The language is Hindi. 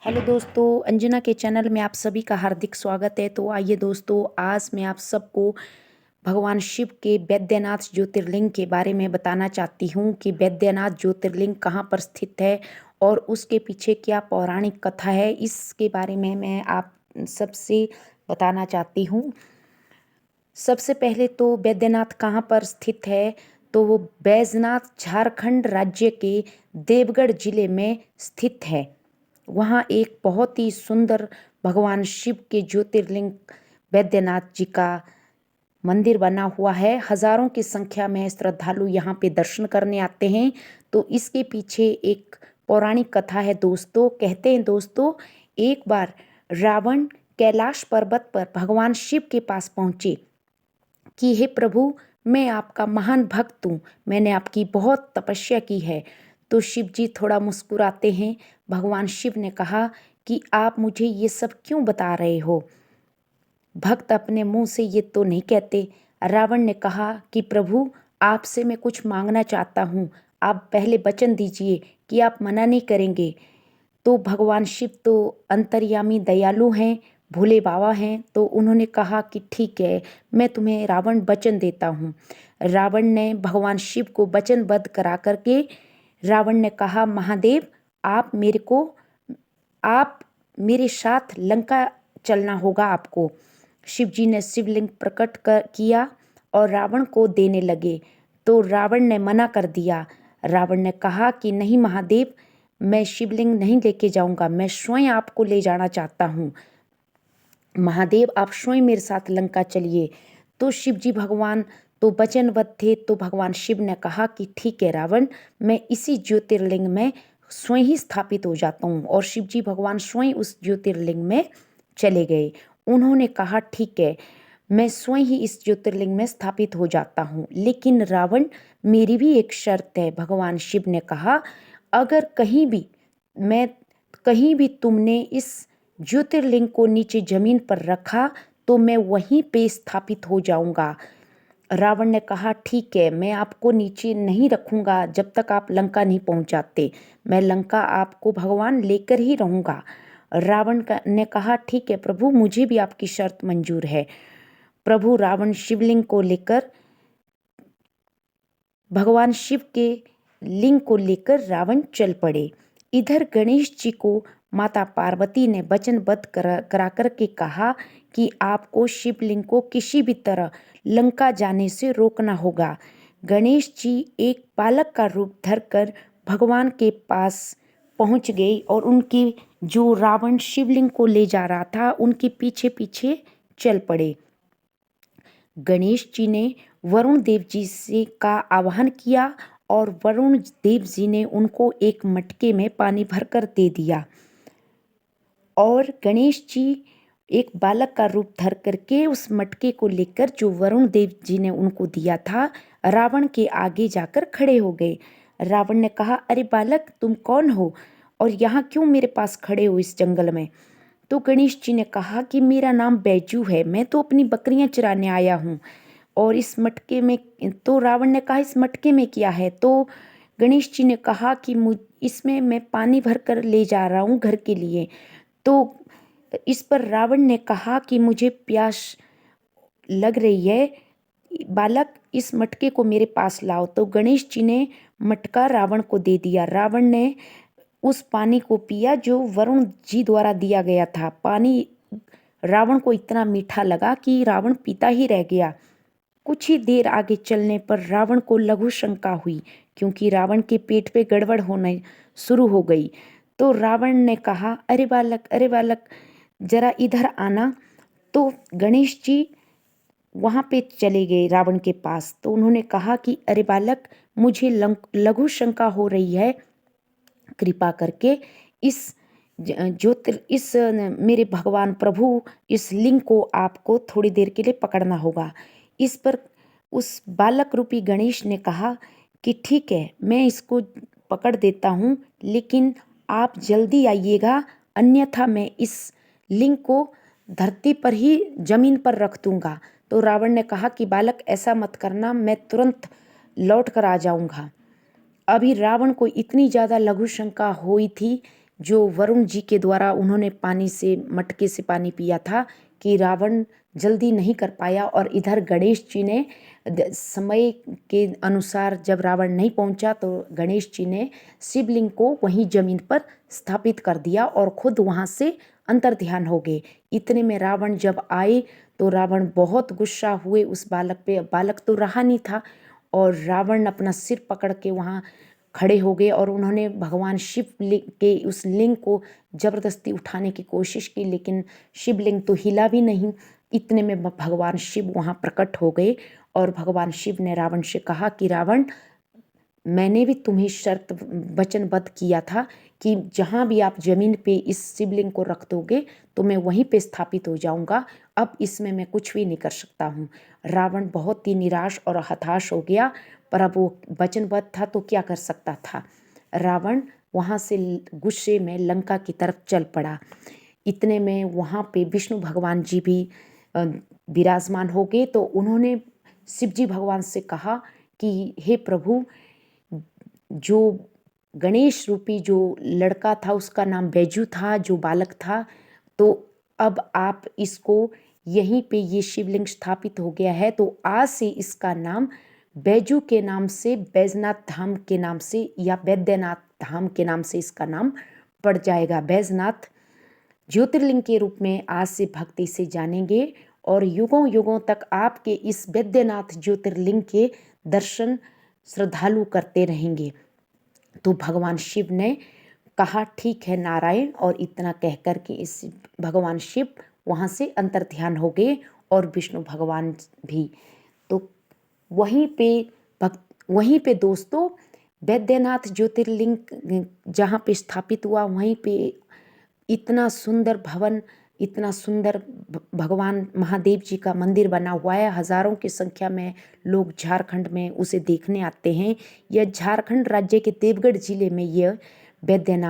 हेलो दोस्तों, अंजना के चैनल में आप सभी का हार्दिक स्वागत है। तो आइए दोस्तों, आज मैं आप सबको भगवान शिव के वैद्यनाथ ज्योतिर्लिंग के बारे में बताना चाहती हूँ कि वैद्यनाथ ज्योतिर्लिंग कहाँ पर स्थित है और उसके पीछे क्या पौराणिक कथा है। इसके बारे में मैं आप सबसे बताना चाहती हूँ। सबसे पहले तो वैद्यनाथ कहाँ पर स्थित है, तो वो बैजनाथ झारखंड राज्य के देवगढ़ जिले में स्थित है। वहाँ एक बहुत ही सुंदर भगवान शिव के ज्योतिर्लिंग वैद्यनाथ जी का मंदिर बना हुआ है। हजारों की संख्या में श्रद्धालु यहाँ पे दर्शन करने आते हैं। तो इसके पीछे एक पौराणिक कथा है दोस्तों। कहते हैं दोस्तों, एक बार रावण कैलाश पर्वत पर भगवान शिव के पास पहुँचे कि हे प्रभु, मैं आपका महान भक्त हूँ, मैंने आपकी बहुत तपस्या की है। तो शिव जी थोड़ा मुस्कुराते हैं। भगवान शिव ने कहा कि आप मुझे ये सब क्यों बता रहे हो, भक्त अपने मुंह से ये तो नहीं कहते। रावण ने कहा कि प्रभु, आपसे मैं कुछ मांगना चाहता हूँ, आप पहले वचन दीजिए कि आप मना नहीं करेंगे। तो भगवान शिव तो अंतर्यामी दयालु हैं, भोले बाबा हैं। तो उन्होंने कहा कि ठीक है, मैं तुम्हें रावण वचन देता हूँ। रावण ने भगवान शिव को वचनबद्ध करा करके रावण ने कहा, महादेव, आप मेरे साथ लंका चलना होगा आपको। शिव जी ने शिवलिंग प्रकट किया और रावण को देने लगे। तो रावण ने मना कर दिया। रावण ने कहा कि नहीं महादेव, मैं शिवलिंग नहीं लेके जाऊंगा, मैं स्वयं आपको ले जाना चाहता हूँ। महादेव, आप स्वयं मेरे साथ लंका चलिए। तो शिव जी भगवान तो वचनबद्ध थे। तो भगवान शिव ने कहा कि ठीक है रावण, मैं इसी ज्योतिर्लिंग में स्वयं ही स्थापित हो जाता हूँ। और शिव जी भगवान स्वयं उस ज्योतिर्लिंग में चले गए। उन्होंने कहा ठीक है, मैं स्वयं ही इस ज्योतिर्लिंग में स्थापित हो जाता हूँ, लेकिन रावण, मेरी भी एक शर्त है। भगवान शिव ने कहा, अगर कहीं भी तुमने इस ज्योतिर्लिंग को नीचे जमीन पर रखा तो मैं वहीं पे स्थापित हो जाऊंगा। रावण ने कहा ठीक है, मैं आपको नीचे नहीं रखूंगा जब तक आप लंका नहीं पहुंच जाते, मैं लंका आपको भगवान लेकर ही रहूंगा। ने कहा ठीक है प्रभु, मुझे भी आपकी शर्त मंजूर है। प्रभु रावण शिवलिंग को लेकर भगवान शिव के लिंग को लेकर रावण चल पड़े। इधर गणेश जी को माता पार्वती ने वचनबद्ध करा कर के कहा कि आपको शिवलिंग को किसी भी तरह लंका जाने से रोकना होगा। गणेश जी एक बालक का रूप धरकर भगवान के पास पहुंच गए और उनकी जो रावण शिवलिंग को ले जा रहा था उनके पीछे पीछे चल पड़े। गणेश जी ने वरुण देव जी से का आवाहन किया और वरुण देव जी ने उनको एक मटके में पानी भरकर दे दिया। और गणेश जी एक बालक का रूप धर करके उस मटके को लेकर जो वरुण देव जी ने उनको दिया था, रावण के आगे जाकर खड़े हो गए। रावण ने कहा, अरे बालक, तुम कौन हो और यहाँ क्यों मेरे पास खड़े हो इस जंगल में। तो गणेश जी ने कहा कि मेरा नाम बैजू है, मैं तो अपनी बकरियां चराने आया हूँ। और इस मटके में, तो रावण ने कहा इस मटके में क्या है। तो गणेश जी ने कहा कि इसमें मैं पानी भर कर ले जा रहा हूँ घर के लिए। तो इस पर रावण ने कहा कि मुझे प्यास लग रही है, बालक इस मटके को मेरे पास लाओ। तो गणेश जी ने मटका रावण को दे दिया। रावण ने उस पानी को पिया जो वरुण जी द्वारा दिया गया था। पानी रावण को इतना मीठा लगा कि रावण पीता ही रह गया। कुछ ही देर आगे चलने पर रावण को लघु शंका हुई, क्योंकि रावण के पेट पे गड़बड़ होने शुरू हो गई। तो रावण ने कहा, अरे बालक, अरे बालक, जरा इधर आना। तो गणेश जी वहाँ पे चले गए रावण के पास। तो उन्होंने कहा कि अरे बालक, मुझे लघु शंका हो रही है, कृपा करके इस मेरे भगवान प्रभु, इस लिंग को आपको थोड़ी देर के लिए पकड़ना होगा। इस पर उस बालक रूपी गणेश ने कहा कि ठीक है, मैं इसको पकड़ देता हूँ, लेकिन आप जल्दी आइएगा, अन्यथा मैं इस लिंग को धरती पर ही जमीन पर रख दूंगा। तो रावण ने कहा कि बालक, ऐसा मत करना, मैं तुरंत लौट कर आ जाऊंगा। अभी रावण को इतनी ज़्यादा लघु शंका हुई थी जो वरुण जी के द्वारा उन्होंने पानी से मटके से पानी पिया था कि रावण जल्दी नहीं कर पाया, और इधर गणेश जी ने समय के अनुसार जब रावण नहीं पहुंचा तो गणेश जी ने शिवलिंग को वहीं जमीन पर स्थापित कर दिया और खुद वहां से अंतर्ध्यान हो गए। इतने में रावण जब आए तो रावण बहुत गुस्सा हुए उस बालक पे। बालक तो रहा नहीं था और रावण अपना सिर पकड़ के वहाँ खड़े हो गए और उन्होंने भगवान शिव के उस लिंग को जबरदस्ती उठाने की कोशिश की, लेकिन शिवलिंग तो हिला भी नहीं। इतने में भगवान शिव वहाँ प्रकट हो गए और भगवान शिव ने रावण से कहा कि रावण, मैंने भी तुम्हें शर्त वचनबद्ध किया था कि जहाँ भी आप जमीन पे इस शिवलिंग को रख दोगे तो मैं वहीं पे स्थापित हो जाऊंगा। अब इसमें मैं कुछ भी नहीं कर सकता हूँ। रावण बहुत ही निराश और हताश हो गया, पर अब वो वचनबद्ध था तो क्या कर सकता था। रावण वहाँ से गुस्से में लंका की तरफ चल पड़ा। इतने में वहाँ पे विष्णु भगवान जी भी विराजमान हो गए, तो उन्होंने शिव जी भगवान से कहा कि हे प्रभु, जो गणेश रूपी जो लड़का था उसका नाम बैजू था, जो बालक था, तो अब आप इसको यहीं पे ये शिवलिंग स्थापित हो गया है, तो आज से इसका नाम बैजू के नाम से, बैजनाथ धाम के नाम से या वैद्यनाथ धाम के नाम से इसका नाम पड़ जाएगा। बैजनाथ ज्योतिर्लिंग के रूप में आज से भक्ति से जानेंगे और युगों युगों तक आपके इस वैद्यनाथ ज्योतिर्लिंग के दर्शन श्रद्धालु करते रहेंगे। तो भगवान शिव ने कहा ठीक है नारायण, और इतना कह कर के इस भगवान शिव वहाँ से अंतर्ध्यान हो गए और विष्णु भगवान भी। तो वहीं पे दोस्तों वैद्यनाथ ज्योतिर्लिंग जहाँ पे स्थापित हुआ, वहीं पे इतना सुंदर भवन, इतना सुंदर भगवान महादेव जी का मंदिर बना हुआ है। हजारों की संख्या में लोग झारखंड में उसे देखने आते हैं। यह झारखंड राज्य के देवगढ़ जिले में यह वैद्यनाथ